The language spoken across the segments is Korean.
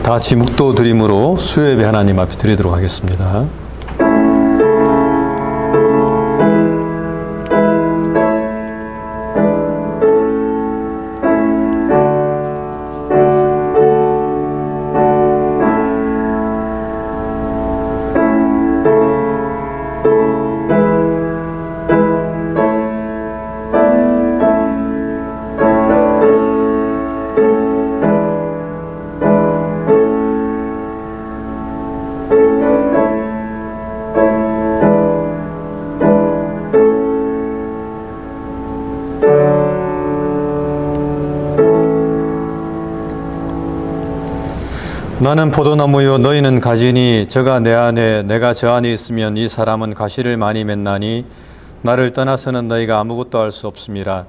다 같이 묵도 드림으로 수요예배 하나님 앞에 드리도록 하겠습니다. 나는 포도나무요 너희는 가지니 저가 내 안에 내가 저 안에 있으면 이 사람은 가시를 많이 맺나니 나를 떠나서는 너희가 아무것도 할 수 없음이라.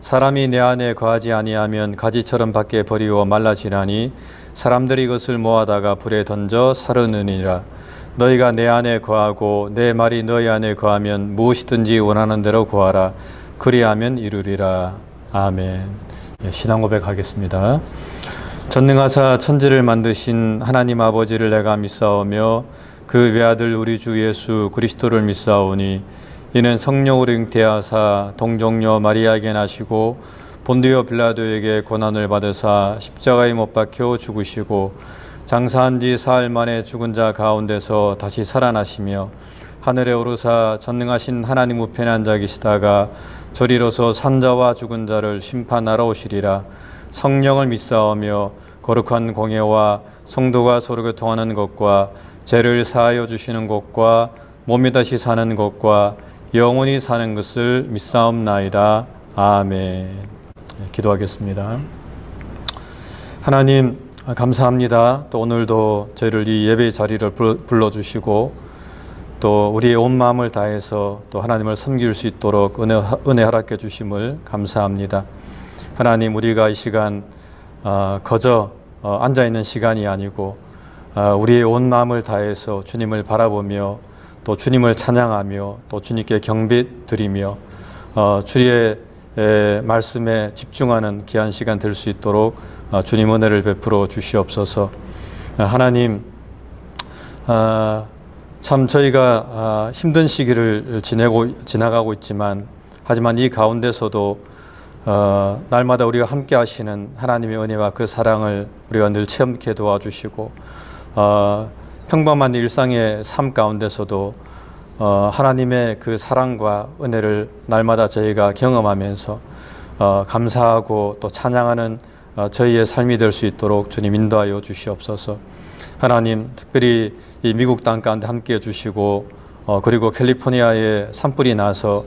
사람이 내 안에 거하지 아니하면 가지처럼 밖에 버리고 말라지나니 사람들이 이것을 모아다가 불에 던져 사르느니라. 너희가 내 안에 거하고 내 말이 너희 안에 거하면 무엇이든지 원하는 대로 구하라. 그리하면 이루리라. 아멘. 신앙 고백하겠습니다. 전능하사 천지를 만드신 하나님 아버지를 내가 믿사오며 그 외아들 우리 주 예수 그리스도를 믿사오니 이는 성령으로 잉태하사 동정녀 마리아에게 나시고 본디오 빌라도에게 고난을 받으사 십자가에 못 박혀 죽으시고 장사한 지 사흘 만에 죽은 자 가운데서 다시 살아나시며 하늘에 오르사 전능하신 하나님 우편에 앉아 계시다가 저리로서 산자와 죽은 자를 심판하러 오시리라. 성령을 믿사오며 거룩한 공예와 성도가 서로 교통하는 것과 죄를 사하여 주시는 것과 몸이 다시 사는 것과 영원히 사는 것을 믿사옵나이다. 아멘. 기도하겠습니다. 하나님 감사합니다. 또 오늘도 저희를 이 예배 자리를 불러주시고 또 우리의 온 마음을 다해서 또 하나님을 섬길 수 있도록 은혜 허락해 주심을 감사합니다. 하나님, 우리가 이 시간 거저 앉아있는 시간이 아니고 우리의 온 마음을 다해서 주님을 바라보며 또 주님을 찬양하며 또 주님께 경배 드리며 주의 말씀에 집중하는 귀한 시간 될 수 있도록 주님 은혜를 베풀어 주시옵소서. 하나님, 참 저희가 힘든 시기를 지나가고 있지만 하지만 이 가운데서도 날마다 우리가 함께 하시는 하나님의 은혜와 그 사랑을 우리가 늘 체험케 도와주시고 평범한 일상의 삶 가운데서도 하나님의 그 사랑과 은혜를 날마다 저희가 경험하면서 감사하고 또 찬양하는 저희의 삶이 될 수 있도록 주님 인도하여 주시옵소서. 하나님, 특별히 이 미국 땅 가운데 함께 해주시고 그리고 캘리포니아에 산불이 나서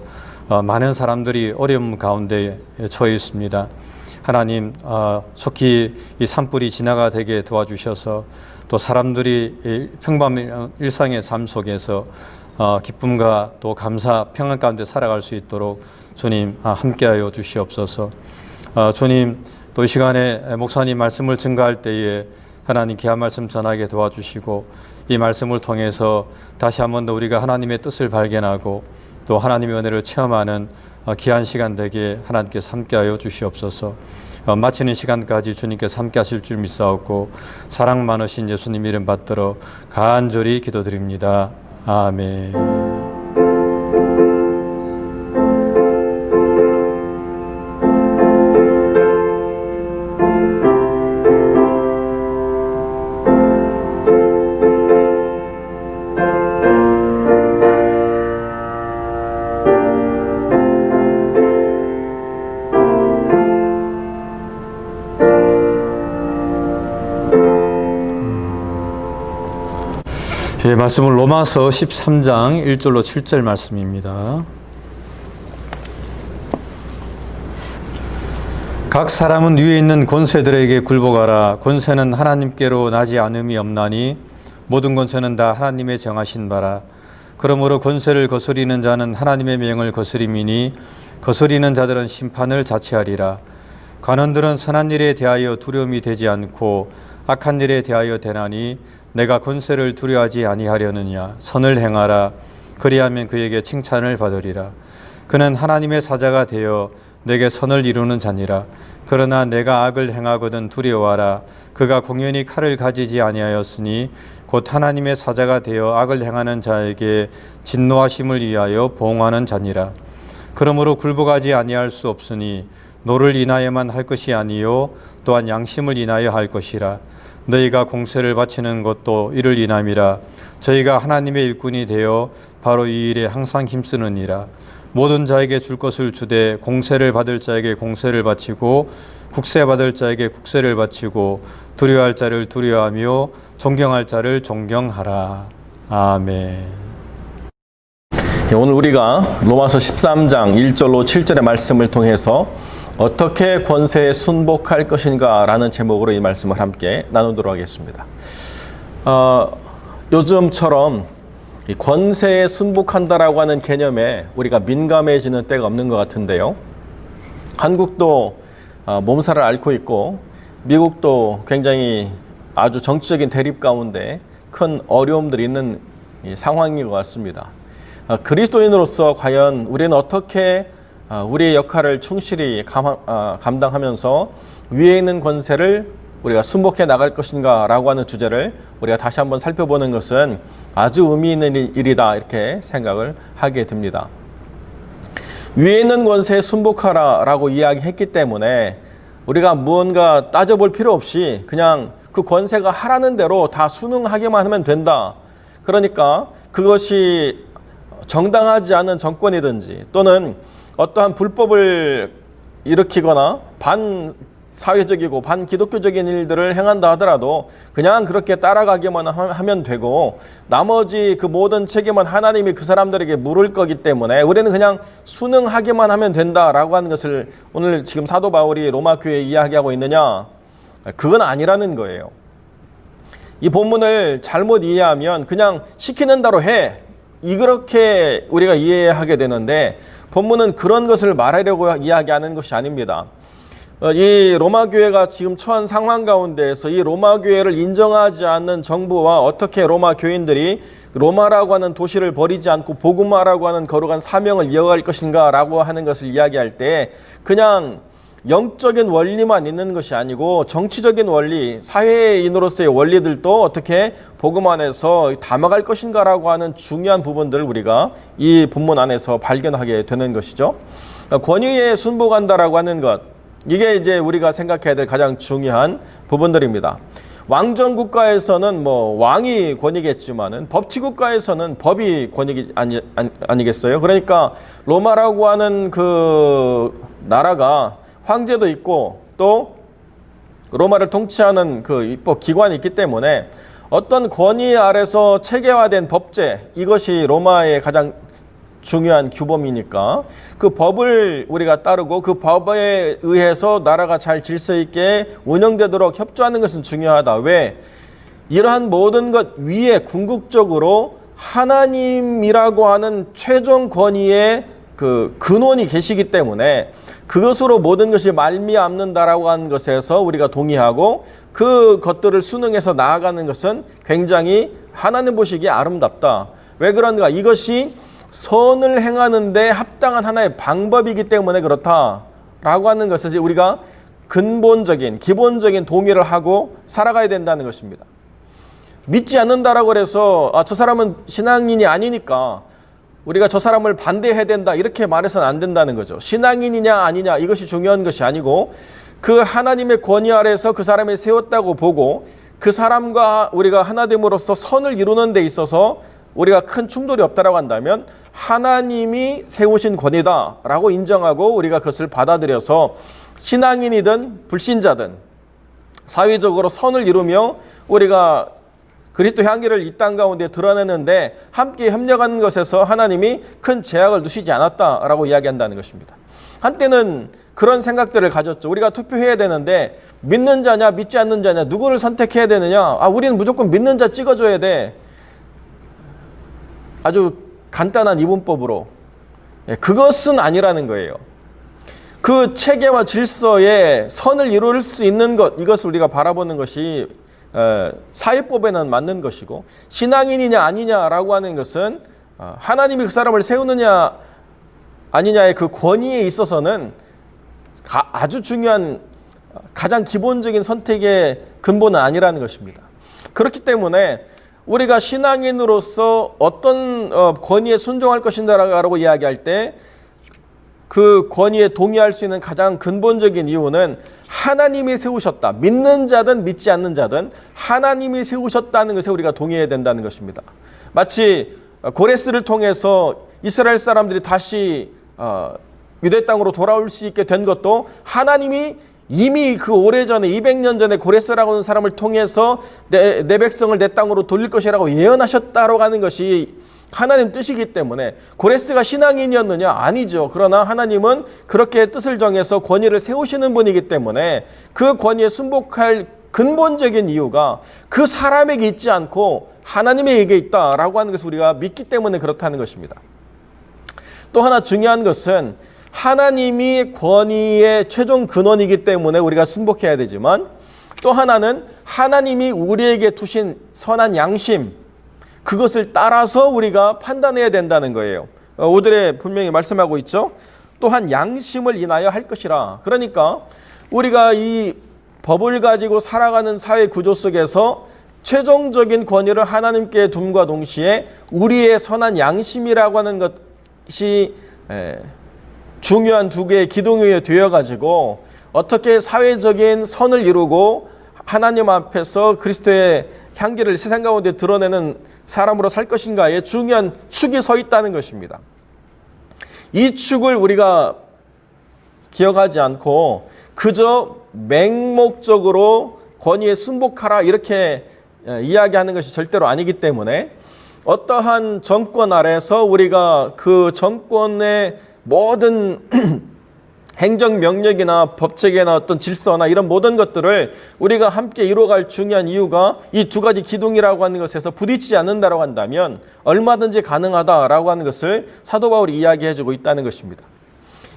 많은 사람들이 어려움 가운데 처해 있습니다. 하나님, 속히 이 산불이 진화가 되게 도와주셔서 또 사람들이 평범한 일상의 삶 속에서 기쁨과 또 감사, 평안 가운데 살아갈 수 있도록 주님 함께하여 주시옵소서. 주님, 또 이 시간에 목사님 말씀을 증거할 때에 하나님 귀한 말씀 전하게 도와주시고 이 말씀을 통해서 다시 한 번 더 우리가 하나님의 뜻을 발견하고 또 하나님의 은혜를 체험하는 귀한 시간 되게 하나님께서 함께하여 주시옵소서. 마치는 시간까지 주님께서 함께 하실 줄 믿사옵고 사랑 많으신 예수님 이름 받들어 간절히 기도드립니다. 아멘. 예, 말씀은 로마서 13장 1절로 7절 말씀입니다. 각 사람은 위에 있는 권세들에게 굴복하라. 권세는 하나님께로 나지 않음이 없나니 모든 권세는 다 하나님의 정하신 바라. 그러므로 권세를 거스리는 자는 하나님의 명을 거스림이니 거스리는 자들은 심판을 자취하리라. 관원들은 선한 일에 대하여 두려움이 되지 않고 악한 일에 대하여 되나니 내가 권세를 두려워하지 아니하려느냐. 선을 행하라. 그리하면 그에게 칭찬을 받으리라. 그는 하나님의 사자가 되어 내게 선을 이루는 자니라. 그러나 내가 악을 행하거든 두려워하라. 그가 공연히 칼을 가지지 아니하였으니 곧 하나님의 사자가 되어 악을 행하는 자에게 진노하심을 위하여 보응하는 자니라. 그러므로 굴복하지 아니할 수 없으니 노를 인하여만 할 것이 아니요 또한 양심을 인하여 할 것이라. 너희가 공세를 바치는 것도 이를 인함이라. 저희가 하나님의 일꾼이 되어 바로 이 일에 항상 힘쓰느니라. 모든 자에게 줄 것을 주되 공세를 받을 자에게 공세를 바치고 국세 받을 자에게 국세를 바치고 두려워할 자를 두려워하며 존경할 자를 존경하라. 아멘. 오늘 우리가 로마서 13장 1절로 7절의 말씀을 통해서 어떻게 권세에 순복할 것인가 라는 제목으로 이 말씀을 함께 나누도록 하겠습니다. 요즘처럼 이 권세에 순복한다라고 하는 개념에 우리가 민감해지는 때가 없는 것 같은데요. 한국도 몸살을 앓고 있고 미국도 굉장히 아주 정치적인 대립 가운데 큰 어려움들이 있는 상황인 것 같습니다. 그리스도인으로서 과연 우리는 어떻게 우리의 역할을 충실히 감당하면서 위에 있는 권세를 우리가 순복해 나갈 것인가 라고 하는 주제를 우리가 다시 한번 살펴보는 것은 아주 의미 있는 일이다 이렇게 생각을 하게 됩니다. 위에 있는 권세에 순복하라 라고 이야기했기 때문에 우리가 무언가 따져볼 필요 없이 그냥 그 권세가 하라는 대로 다 순응하기만 하면 된다. 그러니까 그것이 정당하지 않은 정권이든지 또는 어떠한 불법을 일으키거나 반사회적이고 반기독교적인 일들을 행한다 하더라도 그냥 그렇게 따라가기만 하면 되고 나머지 그 모든 책임은 하나님이 그 사람들에게 물을 거기 때문에 우리는 그냥 순응하기만 하면 된다라고 하는 것을 오늘 지금 사도 바울이 로마 교회에 이야기하고 있느냐? 그건 아니라는 거예요. 이 본문을 잘못 이해하면 그냥 시키는 대로 해. 이렇게 우리가 이해하게 되는데 본문은 그런 것을 말하려고 이야기하는 것이 아닙니다. 이 로마 교회가 지금 처한 상황 가운데에서 이 로마 교회를 인정하지 않는 정부와 어떻게 로마 교인들이 로마라고 하는 도시를 버리지 않고 복음화라고 하는 거룩한 사명을 이어갈 것인가 라고 하는 것을 이야기할 때 그냥 영적인 원리만 있는 것이 아니고 정치적인 원리, 사회인으로서의 원리들도 어떻게 복음 안에서 담아갈 것인가라고 하는 중요한 부분들을 우리가 이 본문 안에서 발견하게 되는 것이죠. 권위에 순복한다라고 하는 것, 이게 이제 우리가 생각해야 될 가장 중요한 부분들입니다. 왕정 국가에서는 뭐 왕이 권위겠지만은 법치 국가에서는 법이 권위 아니겠어요? 그러니까 로마라고 하는 그 나라가 황제도 있고 또 로마를 통치하는 그 입법 기관이 있기 때문에 어떤 권위 아래서 체계화된 법제, 이것이 로마의 가장 중요한 규범이니까 그 법을 우리가 따르고 그 법에 의해서 나라가 잘 질서 있게 운영되도록 협조하는 것은 중요하다. 왜? 이러한 모든 것 위에 궁극적으로 하나님이라고 하는 최종 권위의 그 근원이 계시기 때문에 그것으로 모든 것이 말미암는다라고 하는 것에서 우리가 동의하고 그 것들을 순응해서 나아가는 것은 굉장히 하나님 보시기에 아름답다. 왜 그런가? 이것이 선을 행하는데 합당한 하나의 방법이기 때문에 그렇다라고 하는 것을 우리가 근본적인 기본적인 동의를 하고 살아가야 된다는 것입니다. 믿지 않는다라고 해서 저 사람은 신앙인이 아니니까 우리가 저 사람을 반대해야 된다 이렇게 말해서는 안 된다는 거죠. 신앙인이냐 아니냐 이것이 중요한 것이 아니고 그 하나님의 권위 아래에서 그 사람이 세웠다고 보고 그 사람과 우리가 하나됨으로써 선을 이루는 데 있어서 우리가 큰 충돌이 없다라고 한다면 하나님이 세우신 권위다라고 인정하고 우리가 그것을 받아들여서 신앙인이든 불신자든 사회적으로 선을 이루며 우리가 그리스도 향기를 이 땅 가운데 드러내는데 함께 협력하는 것에서 하나님이 큰 제약을 두시지 않았다라고 이야기한다는 것입니다. 한때는 그런 생각들을 가졌죠. 우리가 투표해야 되는데 믿는 자냐 믿지 않는 자냐 누구를 선택해야 되느냐. 우리는 무조건 믿는 자 찍어줘야 돼. 아주 간단한 이분법으로. 그것은 아니라는 거예요. 그 체계와 질서에 선을 이룰 수 있는 것, 이것을 우리가 바라보는 것이 사회법에는 맞는 것이고 신앙인이냐 아니냐라고 하는 것은 하나님이 그 사람을 세우느냐 아니냐의 그 권위에 있어서는 아주 중요한 가장 기본적인 선택의 근본은 아니라는 것입니다. 그렇기 때문에 우리가 신앙인으로서 어떤 권위에 순종할 것인가라고 이야기할 때 그 권위에 동의할 수 있는 가장 근본적인 이유는 하나님이 세우셨다. 믿는 자든 믿지 않는 자든 하나님이 세우셨다는 것에 우리가 동의해야 된다는 것입니다. 마치 고레스를 통해서 이스라엘 사람들이 다시 유대 땅으로 돌아올 수 있게 된 것도 하나님이 이미 그 오래전에 200년 전에 고레스라고 하는 사람을 통해서 내 백성을 내 땅으로 돌릴 것이라고 예언하셨다라고 하는 것이 하나님 뜻이기 때문에 고레스가 신앙인이었느냐? 아니죠. 그러나 하나님은 그렇게 뜻을 정해서 권위를 세우시는 분이기 때문에 그 권위에 순복할 근본적인 이유가 그 사람에게 있지 않고 하나님에게 있다라고 하는 것을 우리가 믿기 때문에 그렇다는 것입니다. 또 하나 중요한 것은 하나님이 권위의 최종 근원이기 때문에 우리가 순복해야 되지만 또 하나는 하나님이 우리에게 두신 선한 양심, 그것을 따라서 우리가 판단해야 된다는 거예요. 5절에 분명히 말씀하고 있죠. 또한 양심을 인하여 할 것이라. 그러니까 우리가 이 법을 가지고 살아가는 사회 구조 속에서 최종적인 권위를 하나님께 둠과 동시에 우리의 선한 양심이라고 하는 것이 중요한 두 개의 기둥이 되어가지고 어떻게 사회적인 선을 이루고 하나님 앞에서 그리스도의 향기를 세상 가운데 드러내는 사람으로 살 것인가에 중요한 축이 서 있다는 것입니다. 이 축을 우리가 기억하지 않고 그저 맹목적으로 권위에 순복하라 이렇게 이야기하는 것이 절대로 아니기 때문에 어떠한 정권 아래서 우리가 그 정권의 모든 행정명령이나 법체계나 어떤 질서나 이런 모든 것들을 우리가 함께 이루어갈 중요한 이유가 이 두 가지 기둥이라고 하는 것에서 부딪히지 않는다고 한다면 얼마든지 가능하다라고 하는 것을 사도 바울이 이야기해주고 있다는 것입니다.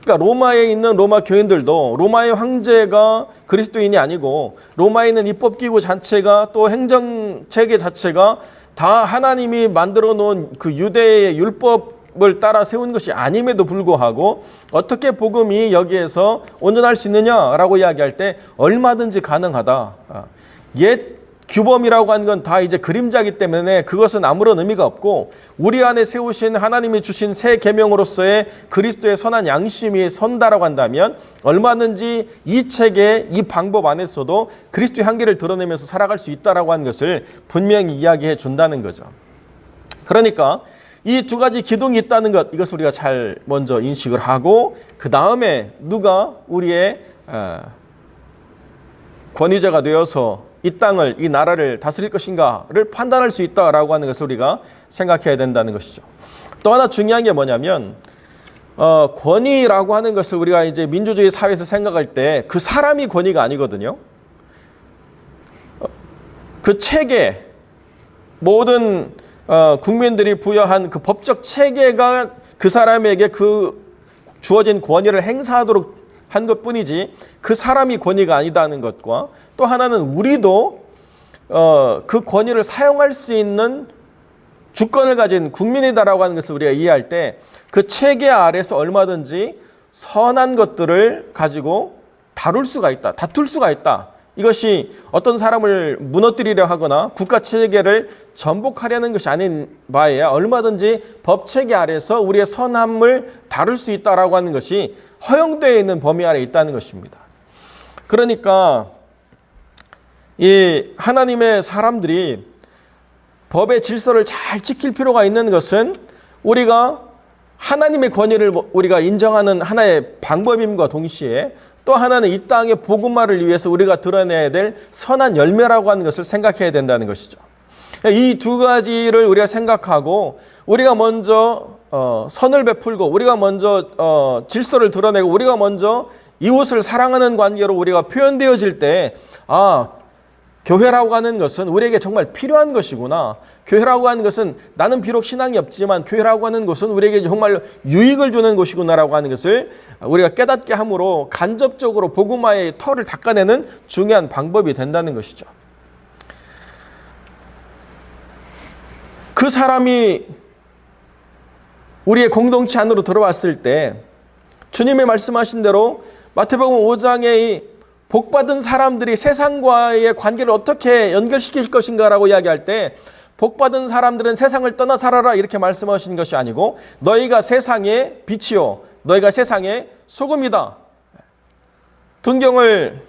그러니까 로마에 있는 로마 교인들도 로마의 황제가 그리스도인이 아니고 로마에 있는 입법기구 자체가 또 행정체계 자체가 다 하나님이 만들어 놓은 그 유대의 율법을 따라 세운 것이 아님에도 불구하고 어떻게 복음이 여기에서 온전할 수 있느냐라고 이야기할 때 얼마든지 가능하다. 옛 규범이라고 하는 건 다 이제 그림자이기 때문에 그것은 아무런 의미가 없고 우리 안에 세우신 하나님이 주신 새 계명으로서의 그리스도의 선한 양심이 선다라고 한다면 얼마든지 이 체계, 이 방법 안에서도 그리스도의 향기를 드러내면서 살아갈 수 있다라고 하는 것을 분명히 이야기해 준다는 거죠. 그러니까 이 두 가지 기둥이 있다는 것, 이것을 우리가 잘 먼저 인식을 하고 그 다음에 누가 우리의 권위자가 되어서 이 땅을, 이 나라를 다스릴 것인가를 판단할 수 있다라고 하는 것을 우리가 생각해야 된다는 것이죠. 또 하나 중요한 게 뭐냐면 권위라고 하는 것을 우리가 이제 민주주의 사회에서 생각할 때 그 사람이 권위가 아니거든요. 그 체계, 모든 국민들이 부여한 그 법적 체계가 그 사람에게 그 주어진 권위를 행사하도록 한 것뿐이지 그 사람이 권위가 아니다는 것과 또 하나는 우리도 그 권위를 사용할 수 있는 주권을 가진 국민이다라고 하는 것을 우리가 이해할 때 그 체계 아래서 얼마든지 선한 것들을 가지고 다룰 수가 있다, 다툴 수가 있다. 이것이 어떤 사람을 무너뜨리려 하거나 국가 체계를 전복하려는 것이 아닌 바에야 얼마든지 법 체계 아래서 우리의 선함을 다룰 수 있다라고 하는 것이 허용되어 있는 범위 아래 있다는 것입니다. 그러니까 이 하나님의 사람들이 법의 질서를 잘 지킬 필요가 있는 것은 우리가 하나님의 권위를 우리가 인정하는 하나의 방법임과 동시에 또 하나는 이 땅의 복음화를 위해서 우리가 드러내야 될 선한 열매라고 하는 것을 생각해야 된다는 것이죠. 이 두 가지를 우리가 생각하고 우리가 먼저 선을 베풀고 우리가 먼저 질서를 드러내고 우리가 먼저 이웃을 사랑하는 관계로 우리가 표현되어질 때 교회라고 하는 것은 우리에게 정말 필요한 것이구나. 교회라고 하는 것은 나는 비록 신앙이 없지만 교회라고 하는 것은 우리에게 정말 유익을 주는 곳이구나라고 하는 것을 우리가 깨닫게 함으로 간접적으로 복음화의 털을 닦아내는 중요한 방법이 된다는 것이죠. 그 사람이 우리의 공동체 안으로 들어왔을 때 주님의 말씀하신 대로 마태복음 5장에 이 복받은 사람들이 세상과의 관계를 어떻게 연결시킬 것인가라고 이야기할 때 복받은 사람들은 세상을 떠나 살아라 이렇게 말씀하신 것이 아니고 너희가 세상의 빛이요 너희가 세상의 소금이다. 등경을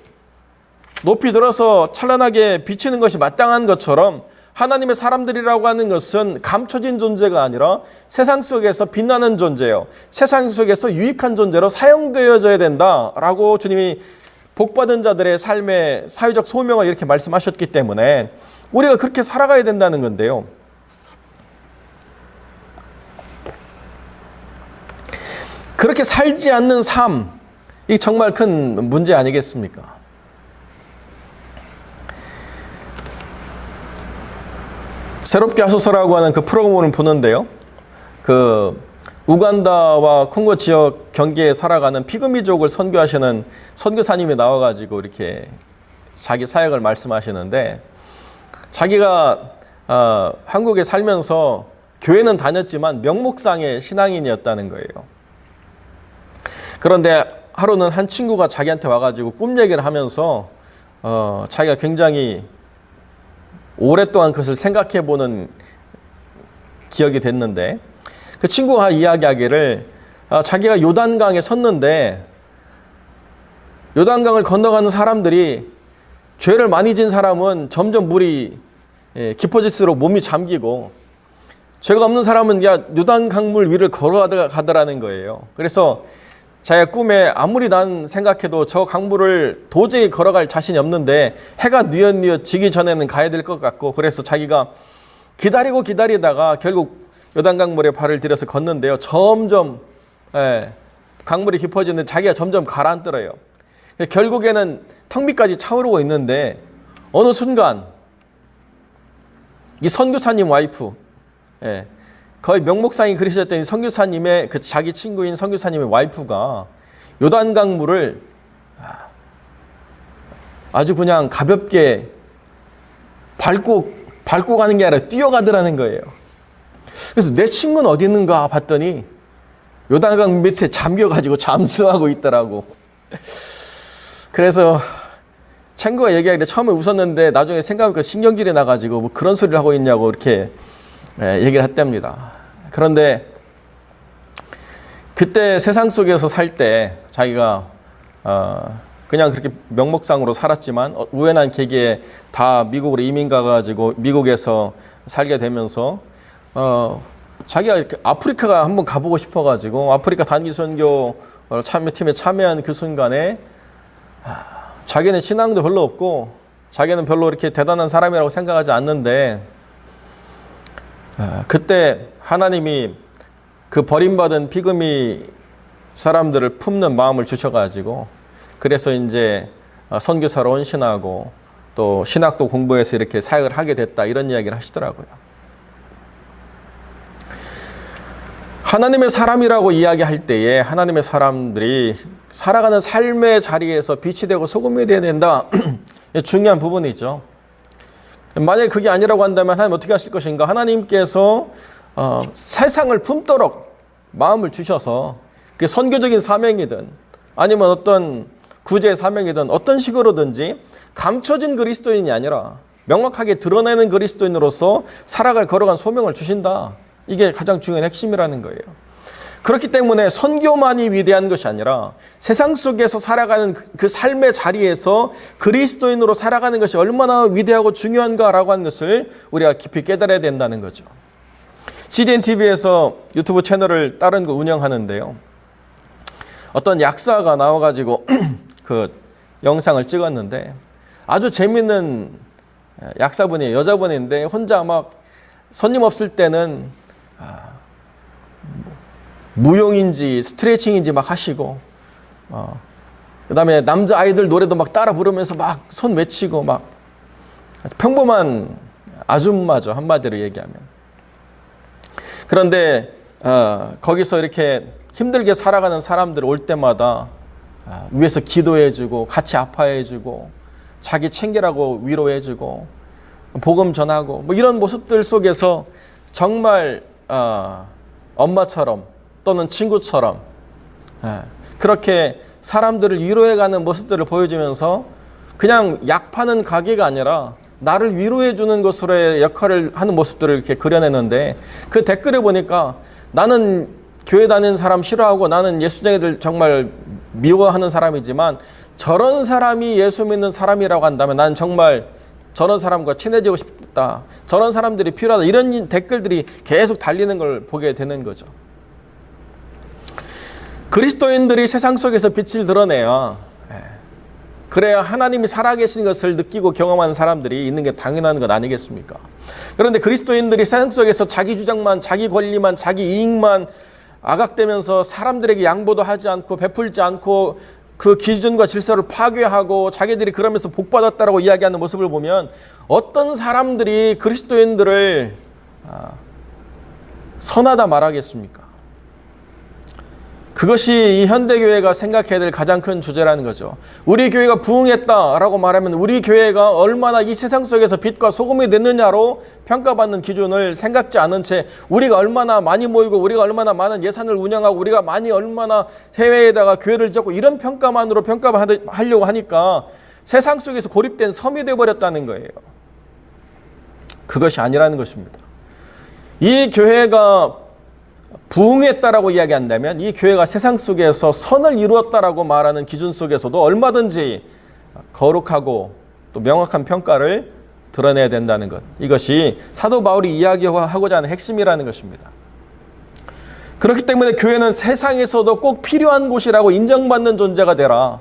높이 들어서 찬란하게 비치는 것이 마땅한 것처럼 하나님의 사람들이라고 하는 것은 감춰진 존재가 아니라 세상 속에서 빛나는 존재요. 세상 속에서 유익한 존재로 사용되어져야 된다라고 주님이 복받은 자들의 삶의 사회적 소명을 이렇게 말씀하셨기 때문에 우리가 그렇게 살아가야 된다는 건데요. 그렇게 살지 않는 삶, 이 정말 큰 문제 아니겠습니까? 새롭게 하소서라고 하는 그 프로그램을 보는데요. 그 우간다와 콩고 지역 경계에 살아가는 피그미족을 선교하시는 선교사님이 나와가지고 이렇게 자기 사역을 말씀하시는데 자기가 한국에 살면서 교회는 다녔지만 명목상의 신앙인이었다는 거예요. 그런데 하루는 한 친구가 자기한테 와가지고 꿈 얘기를 하면서 자기가 굉장히 오랫동안 그것을 생각해보는 기억이 됐는데 그 친구가 이야기하기를 자기가 요단강에 섰는데 요단강을 건너가는 사람들이 죄를 많이 진 사람은 점점 물이 깊어질수록 몸이 잠기고 죄가 없는 사람은 요단강물 위를 걸어가더라는 거예요. 그래서 자기가 꿈에 아무리 난 생각해도 저 강물을 도저히 걸어갈 자신이 없는데 해가 뉘엿뉘엿 지기 전에는 가야 될 것 같고 그래서 자기가 기다리다가 결국 요단강물에 발을 들여서 걷는데요. 점점 강물이 깊어지는데 자기가 점점 가라앉더래요. 결국에는 턱 밑까지 차오르고 있는데 어느 순간 이 선교사님 와이프 거의 명목상이 그리셨던 선교사님의 그 자기 친구인 선교사님의 와이프가 요단강물을 아주 그냥 가볍게 밟고 가는 게 아니라 뛰어가더라는 거예요. 그래서 내 친구는 어디 있는가 봤더니 요단강 밑에 잠겨가지고 잠수하고 있더라고. 그래서 친구가 얘기하기를 처음에 웃었는데 나중에 생각해보니까 신경질이 나가지고 뭐 그런 소리를 하고 있냐고 이렇게 얘기를 했답니다. 그런데 그때 세상 속에서 살 때 자기가 그냥 그렇게 명목상으로 살았지만 우연한 계기에 다 미국으로 이민 가가지고 미국에서 살게 되면서 자기가 이렇게 아프리카가 한번 가보고 싶어가지고 아프리카 단기 선교 참여팀에 참여한 그 순간에 자기는 신앙도 별로 없고 자기는 별로 이렇게 대단한 사람이라고 생각하지 않는데 그때 하나님이 그 버림받은 피그미 사람들을 품는 마음을 주셔가지고 그래서 이제 선교사로 헌신하고 또 신학도 공부해서 이렇게 사역을 하게 됐다 이런 이야기를 하시더라고요. 하나님의 사람이라고 이야기할 때에 하나님의 사람들이 살아가는 삶의 자리에서 빛이 되고 소금이 되어야 된다. 중요한 부분이죠. 만약에 그게 아니라고 한다면 하나님 어떻게 하실 것인가? 하나님께서 세상을 품도록 마음을 주셔서 그게 선교적인 사명이든 아니면 어떤 구제의 사명이든 어떤 식으로든지 감춰진 그리스도인이 아니라 명확하게 드러내는 그리스도인으로서 살아갈 걸어간 소명을 주신다. 이게 가장 중요한 핵심이라는 거예요. 그렇기 때문에 선교만이 위대한 것이 아니라 세상 속에서 살아가는 그 삶의 자리에서 그리스도인으로 살아가는 것이 얼마나 위대하고 중요한가라고 하는 것을 우리가 깊이 깨달아야 된다는 거죠. CDN TV에서 유튜브 채널을 다른 거 운영하는데요. 어떤 약사가 나와가지고 그 영상을 찍었는데 아주 재밌는 약사분이에요. 여자분인데 혼자 막 손님 없을 때는 무용인지 스트레칭인지 막 하시고 그 다음에 남자 아이들 노래도 막 따라 부르면서 막 손 외치고 막 평범한 아줌마죠. 한마디로 얘기하면. 그런데 거기서 이렇게 힘들게 살아가는 사람들 올 때마다 위에서 기도해주고 같이 아파해주고 자기 챙기라고 위로해주고 복음 전하고 뭐 이런 모습들 속에서 정말 엄마처럼 또는 친구처럼 그렇게 사람들을 위로해가는 모습들을 보여주면서 그냥 약 파는 가게가 아니라 나를 위로해주는 것으로의 역할을 하는 모습들을 이렇게 그려내는데, 그 댓글에 보니까 나는 교회 다니는 사람 싫어하고 나는 예수쟁이들 정말 미워하는 사람이지만 저런 사람이 예수 믿는 사람이라고 한다면 난 정말 저런 사람과 친해지고 싶다, 저런 사람들이 필요하다, 이런 댓글들이 계속 달리는 걸 보게 되는 거죠. 그리스도인들이 세상 속에서 빛을 드러내야, 그래야 하나님이 살아계신 것을 느끼고 경험하는 사람들이 있는 게 당연한 것 아니겠습니까? 그런데 그리스도인들이 세상 속에서 자기 주장만, 자기 권리만, 자기 이익만 아각대면서 사람들에게 양보도 하지 않고 베풀지 않고 그 기준과 질서를 파괴하고 자기들이 그러면서 복받았다라고 이야기하는 모습을 보면 어떤 사람들이 그리스도인들을 선하다 말하겠습니까? 그것이 이 현대교회가 생각해야 될 가장 큰 주제라는 거죠. 우리 교회가 부흥했다라고 말하면 우리 교회가 얼마나 이 세상 속에서 빛과 소금이 됐느냐로 평가받는 기준을 생각지 않은 채 우리가 얼마나 많이 모이고 우리가 얼마나 많은 예산을 운영하고 우리가 얼마나 해외에다가 교회를 짓고 이런 평가만으로 평가하려고 하니까 세상 속에서 고립된 섬이 되어버렸다는 거예요. 그것이 아니라는 것입니다. 이 교회가 부흥했다라고 이야기한다면 이 교회가 세상 속에서 선을 이루었다라고 말하는 기준 속에서도 얼마든지 거룩하고 또 명확한 평가를 드러내야 된다는 것, 이것이 사도 바울이 이야기하고자 하는 핵심이라는 것입니다. 그렇기 때문에 교회는 세상에서도 꼭 필요한 곳이라고 인정받는 존재가 되라.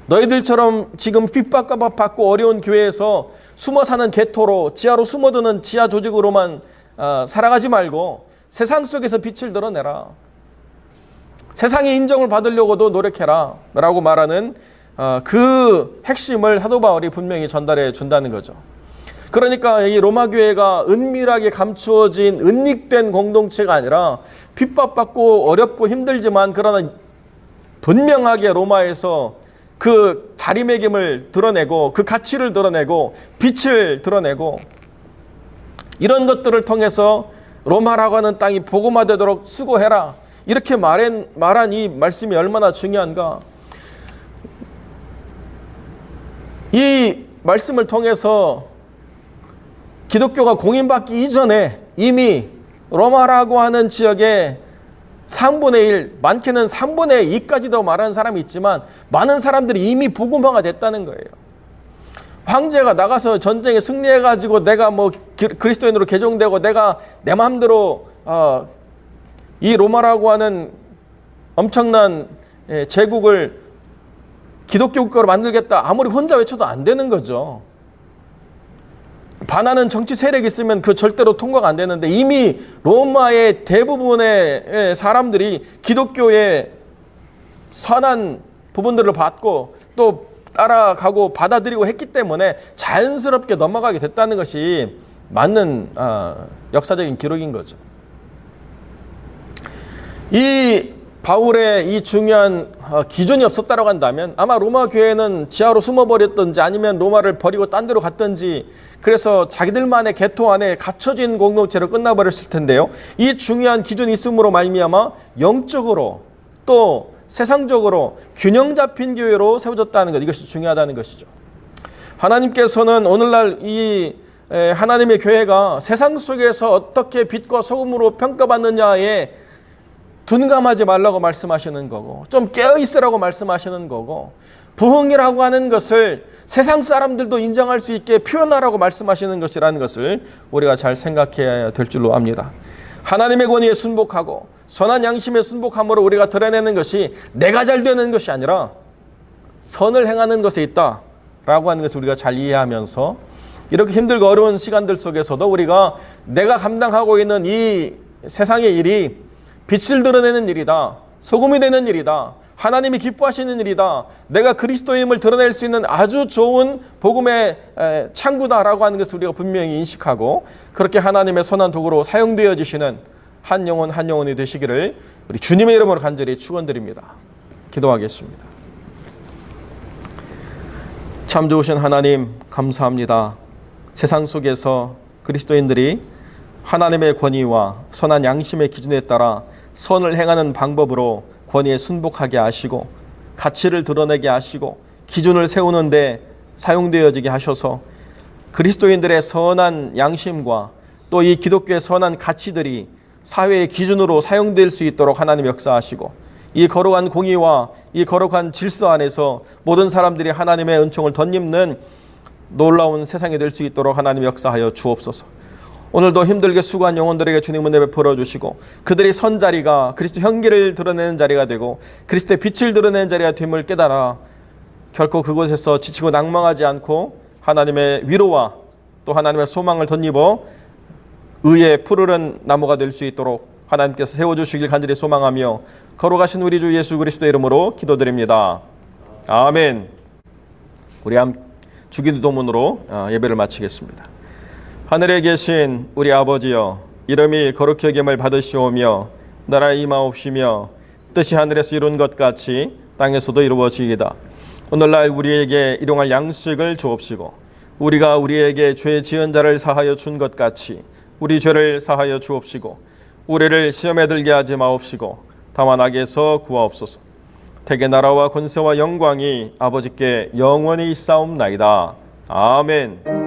너희들처럼 지금 핍박받고 어려운 교회에서 숨어 사는 개토로 지하로 숨어드는 지하 조직으로만 살아가지 말고 세상 속에서 빛을 드러내라. 세상의 인정을 받으려고도 노력해라 라고 말하는 그 핵심을 사도 바울이 분명히 전달해 준다는 거죠. 그러니까 이 로마 교회가 은밀하게 감추어진 은닉된 공동체가 아니라 핍박받고 어렵고 힘들지만 그러나 분명하게 로마에서 그 자리매김을 드러내고 그 가치를 드러내고 빛을 드러내고 이런 것들을 통해서 로마라고 하는 땅이 복음화되도록 수고해라, 이렇게 말한 이 말씀이 얼마나 중요한가. 이 말씀을 통해서 기독교가 공인받기 이전에 이미 로마라고 하는 지역에 3분의 1, 많게는 3분의 2까지도 말하는 사람이 있지만 많은 사람들이 이미 복음화가 됐다는 거예요. 황제가 나가서 전쟁에 승리해가지고 내가 그리스도인으로 개종되고 내가 내 마음대로 이 로마라고 하는 엄청난 제국을 기독교 국가로 만들겠다, 아무리 혼자 외쳐도 안 되는 거죠. 반하는 정치 세력이 있으면 그 절대로 통과가 안 되는데 이미 로마의 대부분의 사람들이 기독교의 선한 부분들을 받고 또 따라가고 받아들이고 했기 때문에 자연스럽게 넘어가게 됐다는 것이 맞는 역사적인 기록인 거죠. 이 바울의 이 중요한 기준이 없었다고 한다면 아마 로마 교회는 지하로 숨어버렸든지 아니면 로마를 버리고 딴 데로 갔든지 그래서 자기들만의 개토 안에 갇혀진 공동체로 끝나버렸을 텐데요. 이 중요한 기준이 있음으로 말미암아 영적으로 또 세상적으로 균형 잡힌 교회로 세워졌다는 것, 이것이 중요하다는 것이죠. 하나님께서는 오늘날 이 하나님의 교회가 세상 속에서 어떻게 빛과 소금으로 평가받느냐에 둔감하지 말라고 말씀하시는 거고 좀 깨어있으라고 말씀하시는 거고 부흥이라고 하는 것을 세상 사람들도 인정할 수 있게 표현하라고 말씀하시는 것이라는 것을 우리가 잘 생각해야 될 줄로 압니다. 하나님의 권위에 순복하고 선한 양심에 순복함으로 우리가 드러내는 것이 내가 잘 되는 것이 아니라 선을 행하는 것에 있다라고 하는 것을 우리가 잘 이해하면서 이렇게 힘들고 어려운 시간들 속에서도 우리가 내가 감당하고 있는 이 세상의 일이 빛을 드러내는 일이다, 소금이 되는 일이다, 하나님이 기뻐하시는 일이다, 내가 그리스도임을 드러낼 수 있는 아주 좋은 복음의 창구다라고 하는 것을 우리가 분명히 인식하고 그렇게 하나님의 선한 도구로 사용되어지시는 한 영혼 한 영혼이 되시기를 우리 주님의 이름으로 간절히 축원드립니다. 기도하겠습니다. 참 좋으신 하나님 감사합니다. 세상 속에서 그리스도인들이 하나님의 권위와 선한 양심의 기준에 따라 선을 행하는 방법으로 권위에 순복하게 하시고 가치를 드러내게 하시고 기준을 세우는데 사용되어지게 하셔서 그리스도인들의 선한 양심과 또 이 기독교의 선한 가치들이 사회의 기준으로 사용될 수 있도록 하나님 역사하시고 이 거룩한 공의와 이 거룩한 질서 안에서 모든 사람들이 하나님의 은총을 덧입는 놀라운 세상이 될 수 있도록 하나님 역사하여 주옵소서. 오늘도 힘들게 수고한 영혼들에게 주님 은혜 베풀어 주시고 그들이 선 자리가 그리스도 향기를 드러내는 자리가 되고 그리스도의 빛을 드러내는 자리가 됨을 깨달아 결코 그곳에서 지치고 낭망하지 않고 하나님의 위로와 또 하나님의 소망을 덧입어 의의 푸르른 나무가 될 수 있도록 하나님께서 세워주시길 간절히 소망하며 거룩하신 우리 주 예수 그리스도의 이름으로 기도드립니다. 아멘. 우리 주기도문으로 예배를 마치겠습니다. 하늘에 계신 우리 아버지여, 이름이 거룩히 여김을 받으시오며 나라의 임하옵시며 뜻이 하늘에서 이룬 것 같이 땅에서도 이루어지이다. 오늘날 우리에게 일용할 양식을 주옵시고 우리가 우리에게 죄 지은 자를 사하여 준 것 같이 우리 죄를 사하여 주옵시고 우리를 시험에 들게 하지 마옵시고 다만 악에서 구하옵소서. 대개 나라와 권세와 영광이 아버지께 영원히 있사옵나이다. 아멘.